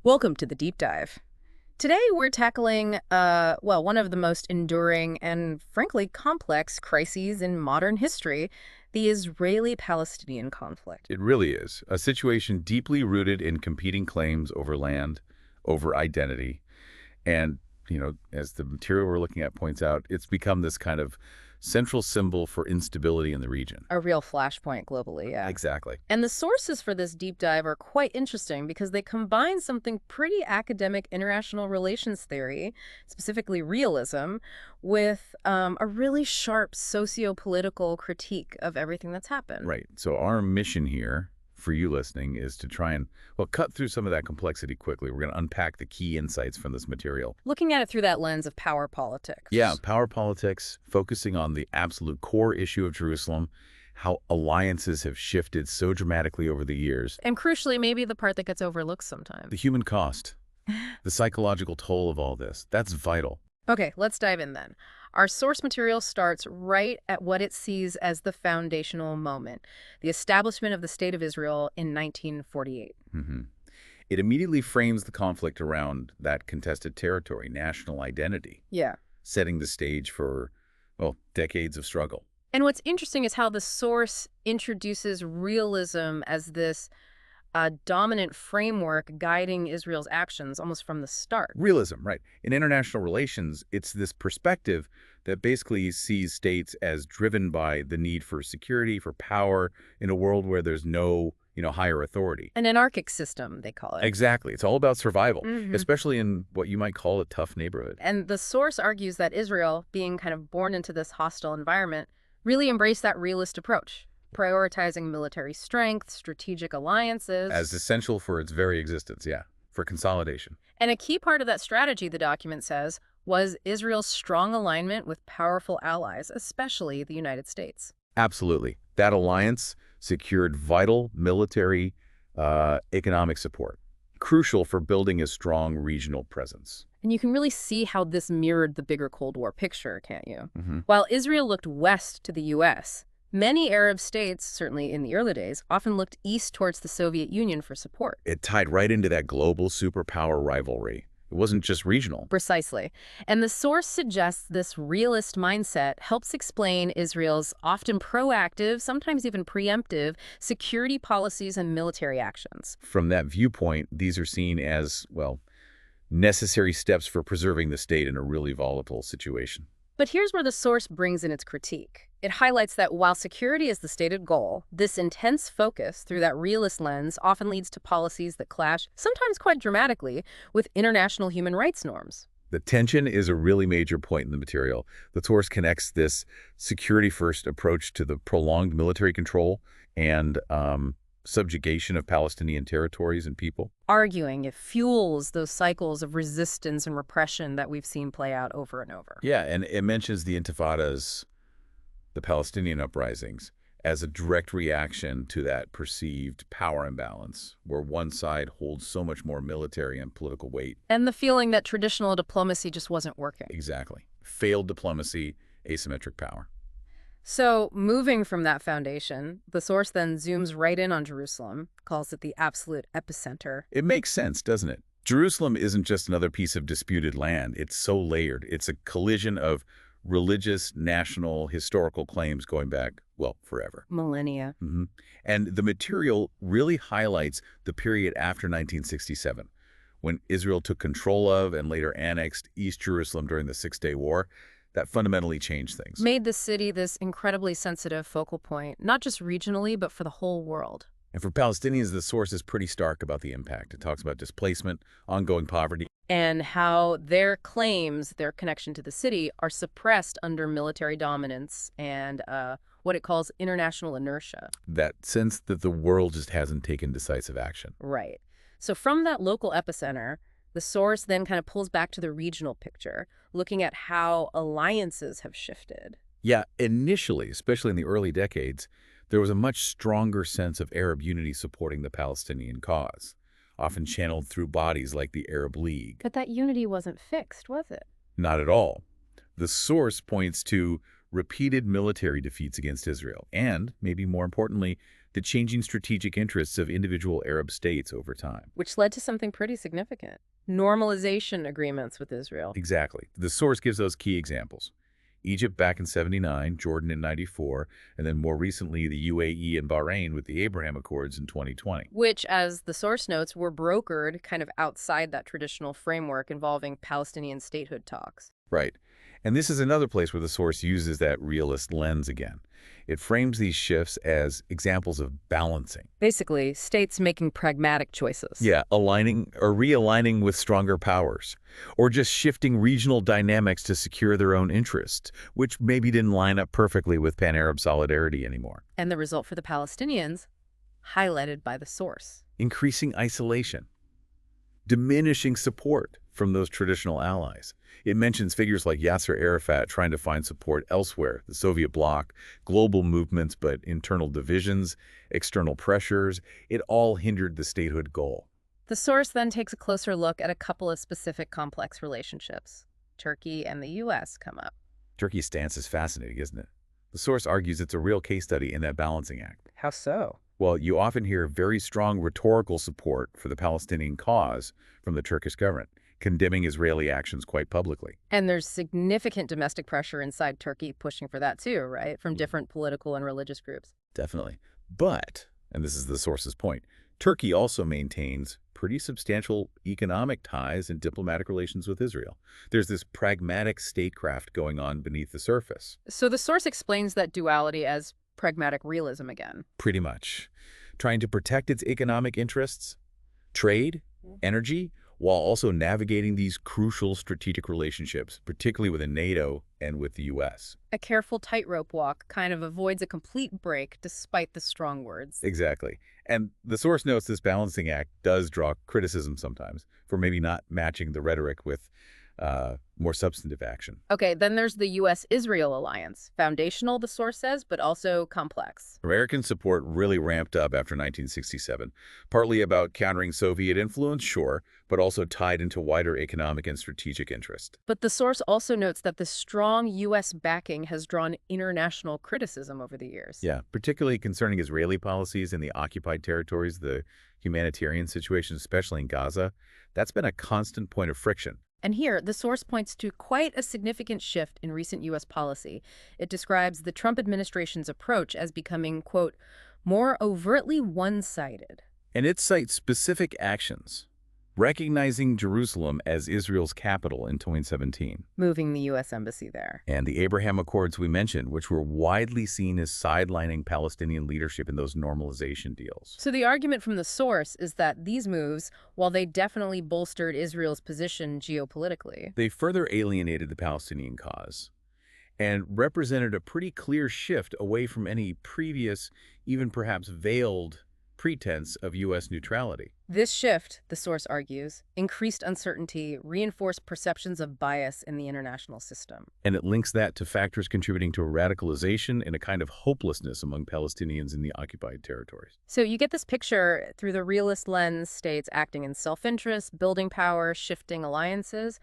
Welcome to the deep dive. Today we're tackling, one of the most enduring and frankly complex crises in modern history, the Israeli-Palestinian conflict. It really is. A situation deeply rooted in competing claims over land, over identity. And, as the material we're looking at points out, it's become this kind of central symbol for instability in the region. A real flashpoint globally, yeah. Exactly. And the sources for this deep dive are quite interesting because they combine something pretty academic international relations theory, specifically realism, with a really sharp socio-political critique of everything that's happened. Right. So our mission here for you listening is to try and, cut through some of that complexity quickly. We're going to unpack the key insights from this material. Looking at it through that lens of power politics. Yeah, power politics, focusing on the absolute core issue of Jerusalem, how alliances have shifted so dramatically over the years. And crucially, maybe the part that gets overlooked sometimes. The human cost, the psychological toll of all this, that's vital. Okay, let's dive in then. Our source material starts right at what it sees as the foundational moment, the establishment of the State of Israel in 1948. It immediately frames the conflict around that contested territory, national identity, Yeah. setting the stage for, decades of struggle. And what's interesting is how the source introduces realism as this dominant framework guiding Israel's actions almost from the start. Realism, right. In international relations, it's this perspective that basically sees states as driven by the need for security, for power, in a world where there's no, higher authority. An anarchic system, they call it. Exactly. It's all about survival, Mhm. especially in what you might call a tough neighborhood. And the source argues that Israel, being kind of born into this hostile environment, really embraced that realist approach, prioritizing military strength, strategic alliances. As essential for its very existence, yeah, for consolidation. And a key part of that strategy, the document says, was Israel's strong alignment with powerful allies, especially the United States. Absolutely. That alliance secured vital military, economic support, crucial for building a strong regional presence. And you can really see how this mirrored the bigger Cold War picture, can't you? Mm-hmm. While Israel looked west to the U.S., many Arab states, certainly in the early days, often looked east towards the Soviet Union for support. It tied right into that global superpower rivalry. It wasn't just regional. Precisely. And the source suggests this realist mindset helps explain Israel's often proactive, sometimes even preemptive, security policies and military actions. From that viewpoint, these are seen as, necessary steps for preserving the state in a really volatile situation. But here's where the source brings in its critique. It highlights that while security is the stated goal, this intense focus through that realist lens often leads to policies that clash, sometimes quite dramatically, with international human rights norms. The tension is a really major point in the material. The source connects this security-first approach to the prolonged military control and subjugation of Palestinian territories and people. Arguing it fuels those cycles of resistance and repression that we've seen play out over and over. Yeah, and it mentions the intifadas, the Palestinian uprisings, as a direct reaction to that perceived power imbalance, where one side holds so much more military and political weight. And the feeling that traditional diplomacy just wasn't working. Exactly. Failed diplomacy, asymmetric power. So, moving from that foundation, the source then zooms right in on Jerusalem, calls it the absolute epicenter. It makes sense, doesn't it? Jerusalem isn't just another piece of disputed land. It's so layered. It's a collision of religious, national, historical claims going back, forever. Millennia. And the material really highlights the period after 1967, when Israel took control of and later annexed East Jerusalem during the Six-Day War. That fundamentally changed things. Made the city this incredibly sensitive focal point, not just regionally, but for the whole world. And for Palestinians, the source is pretty stark about the impact. It talks about displacement, ongoing poverty, and how their claims, their connection to the city, are suppressed under military dominance and what it calls international inertia. that sense that the world just hasn't taken decisive action. Right. So from that local epicenter, the source then kind of pulls back to the regional picture, looking at how alliances have shifted. Yeah, initially, especially in the early decades, there was a much stronger sense of Arab unity supporting the Palestinian cause, often channeled through bodies like the Arab League. But that unity wasn't fixed, was it? Not at all. The source points to repeated military defeats against Israel and, maybe more importantly, the changing strategic interests of individual Arab states over time. Which led to something pretty significant. Normalization agreements with Israel. Exactly. The source gives those key examples. Egypt back in 79, Jordan in 94, and then more recently the UAE and Bahrain with the Abraham Accords in 2020. Which, as the source notes, were brokered kind of outside that traditional framework involving Palestinian statehood talks. Right. And this is another place where the source uses that realist lens again. It frames these shifts as examples of balancing. Basically, states making pragmatic choices. Yeah, aligning or realigning with stronger powers, or just shifting regional dynamics to secure their own interests, which maybe didn't line up perfectly with pan-Arab solidarity anymore. And the result for the Palestinians, highlighted by the source. Increasing isolation, diminishing support from those traditional allies. It mentions figures like Yasser Arafat trying to find support elsewhere, the Soviet bloc, global movements, but internal divisions, external pressures. It all hindered the statehood goal. The source then takes a closer look at a couple of specific complex relationships. Turkey and the U.S. come up. Turkey's stance is fascinating, isn't it? The source argues it's a real case study in that balancing act. How so? Well, you often hear very strong rhetorical support for the Palestinian cause from the Turkish government, condemning Israeli actions quite publicly. And there's significant domestic pressure inside Turkey pushing for that too, right? From different political and religious groups. Definitely. But, and this is the source's point, Turkey also maintains pretty substantial economic ties and diplomatic relations with Israel. There's this pragmatic statecraft going on beneath the surface. So the source explains that duality as pragmatic realism again. Pretty much. Trying to protect its economic interests, trade, energy, while also navigating these crucial strategic relationships, particularly within NATO and with the U.S. A careful tightrope walk kind of avoids a complete break despite the strong words. Exactly. And the source notes this balancing act does draw criticism sometimes for maybe not matching the rhetoric with more substantive action. Okay, then there's the U.S.-Israel alliance. Foundational, the source says, but also complex. American support really ramped up after 1967, partly about countering Soviet influence, sure, but also tied into wider economic and strategic interest. But the source also notes that the strong U.S. backing has drawn international criticism over the years. Yeah, particularly concerning Israeli policies in the occupied territories, the humanitarian situation, especially in Gaza. That's been a constant point of friction. And here, the source points to quite a significant shift in recent U.S. policy. It describes the Trump administration's approach as becoming, quote, more overtly one-sided. And it cites specific actions, recognizing Jerusalem as Israel's capital in 2017. Moving the U.S. embassy there. And the Abraham Accords we mentioned, which were widely seen as sidelining Palestinian leadership in those normalization deals. So the argument from the source is that these moves, while they definitely bolstered Israel's position geopolitically, they further alienated the Palestinian cause and represented a pretty clear shift away from any previous, even perhaps veiled, pretense of U.S. neutrality. This shift, the source argues, increased uncertainty, reinforced perceptions of bias in the international system. And it links that to factors contributing to radicalization and a kind of hopelessness among Palestinians in the occupied territories. So you get this picture through the realist lens, states acting in self-interest, building power, shifting alliances.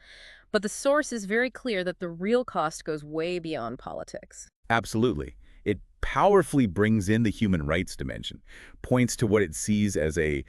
But the source is very clear that the real cost goes way beyond politics. Absolutely. It powerfully brings in the human rights dimension, points to what it sees as a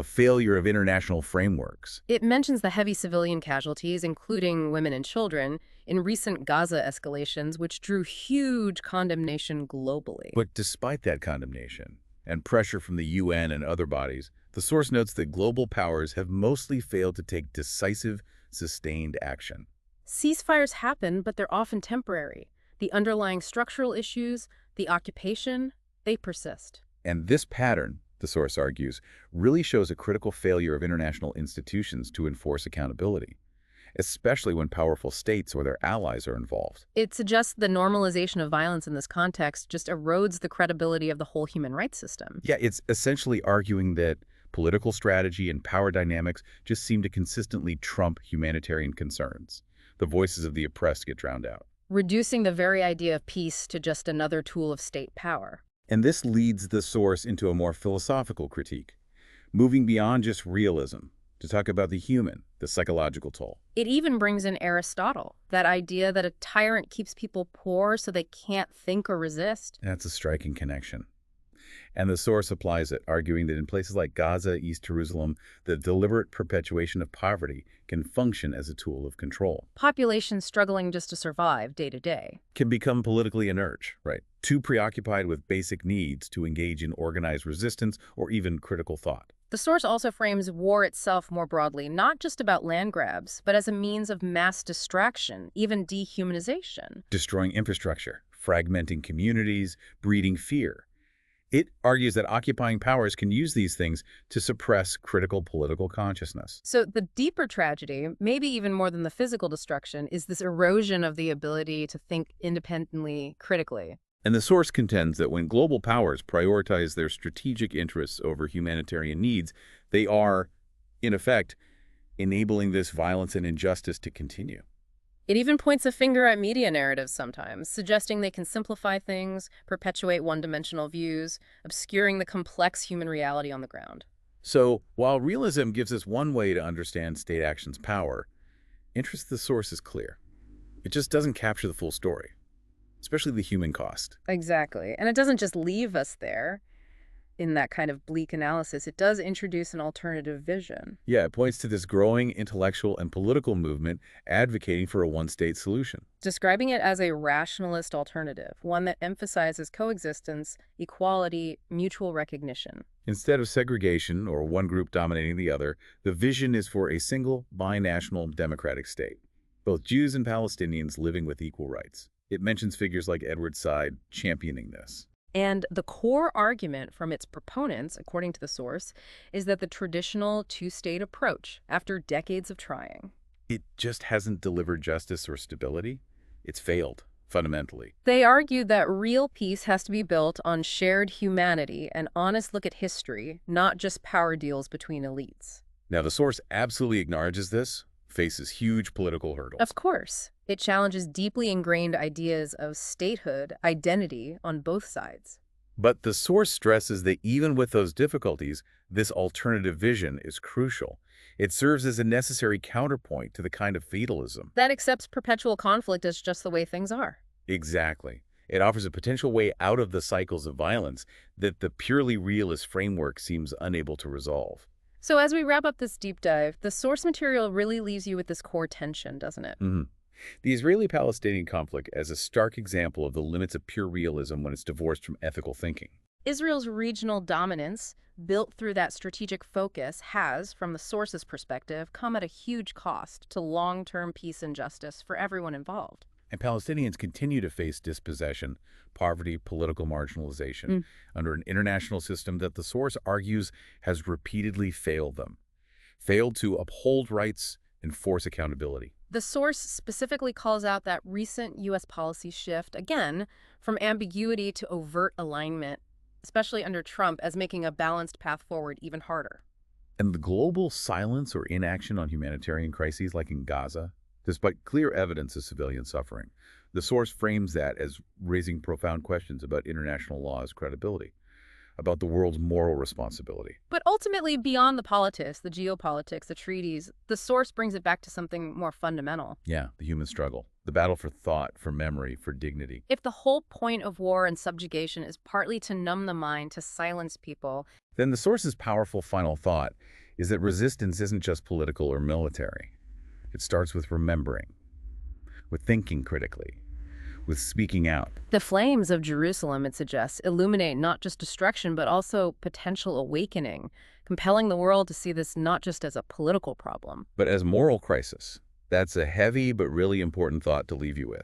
failure of international frameworks. It mentions the heavy civilian casualties, including women and children, in recent Gaza escalations, which drew huge condemnation globally. But despite that condemnation and pressure from the UN and other bodies, the source notes that global powers have mostly failed to take decisive, sustained action. Ceasefires happen, but they're often temporary. The underlying structural issues, the occupation, they persist. And this pattern, the source argues, really shows a critical failure of international institutions to enforce accountability, especially when powerful states or their allies are involved. It suggests the normalization of violence in this context just erodes the credibility of the whole human rights system. Yeah, it's essentially arguing that political strategy and power dynamics just seem to consistently trump humanitarian concerns. The voices of the oppressed get drowned out, Reducing the very idea of peace to just another tool of state power. and this leads the source into a more philosophical critique, moving beyond just realism to talk about the human, the psychological toll. It even brings in Aristotle, that idea that a tyrant keeps people poor so they can't think or resist. That's a striking connection. And the source applies it, arguing that in places like Gaza, East Jerusalem, the deliberate perpetuation of poverty can function as a tool of control. Populations struggling just to survive day to day. Can become politically inert, right? Too preoccupied with basic needs to engage in organized resistance or even critical thought. The source also frames war itself more broadly, not just about land grabs, but as a means of mass distraction, even dehumanization. Destroying infrastructure, fragmenting communities, breeding fear. It argues that occupying powers can use these things to suppress critical political consciousness. So the deeper tragedy, maybe even more than the physical destruction, is this erosion of the ability to think independently, critically. And the source contends that when global powers prioritize their strategic interests over humanitarian needs, they are, in effect, enabling this violence and injustice to continue. It even points a finger at media narratives sometimes, suggesting they can simplify things, perpetuate one-dimensional views, obscuring the complex human reality on the ground. So, while realism gives us one way to understand state action's power, interest of the source is clear. It just doesn't capture the full story, especially the human cost. Exactly. And it doesn't just leave us there in that kind of bleak analysis. It does introduce an alternative vision. Yeah, it points to this growing intellectual and political movement advocating for a one-state solution. Describing it as a rationalist alternative, one that emphasizes coexistence, equality, mutual recognition. Instead of segregation or one group dominating the other, the vision is for a single, binational democratic state, both Jews and Palestinians living with equal rights. It mentions figures like Edward Said championing this. And the core argument from its proponents, according to the source, is that the traditional two-state approach, after decades of trying, It just hasn't delivered justice or stability. It's failed, fundamentally. they argue that real peace has to be built on shared humanity, an honest look at history, not just power deals between elites. Now, the source absolutely acknowledges this, faces huge political hurdles. Of course, it challenges deeply ingrained ideas of statehood, identity on both sides. But the source stresses that even with those difficulties, this alternative vision is crucial. It serves as a necessary counterpoint to the kind of fatalism. That accepts perpetual conflict as just the way things are. Exactly. It offers a potential way out of the cycles of violence that the purely realist framework seems unable to resolve. So as we wrap up this deep dive, the source material really leaves you with this core tension, doesn't it? The Israeli-Palestinian conflict as a stark example of the limits of pure realism when it's divorced from ethical thinking. Israel's regional dominance, built through that strategic focus, has, from the source's perspective, come at a huge cost to long-term peace and justice for everyone involved. And Palestinians continue to face dispossession, poverty, political marginalization under an international system that the source argues has repeatedly failed them, failed to uphold rights and force accountability. The source specifically calls out that recent U.S. policy shift, again, from ambiguity to overt alignment, especially under Trump, as making a balanced path forward even harder. And the global silence or inaction on humanitarian crises like in Gaza, despite clear evidence of civilian suffering, the source frames that as raising profound questions about international law's credibility, about the world's moral responsibility. But ultimately, beyond the politics, the geopolitics, the treaties, the source brings it back to something more fundamental. Yeah, the human struggle, the battle for thought, for memory, for dignity. If the whole point of war and subjugation is partly to numb the mind, to silence people, Then the source's powerful final thought is that resistance isn't just political or military. It starts with remembering, with thinking critically, with speaking out. the flames of Jerusalem, it suggests, illuminate not just destruction, but also potential awakening, compelling the world to see this not just as a political problem. But as moral crisis, that's a heavy but really important thought to leave you with.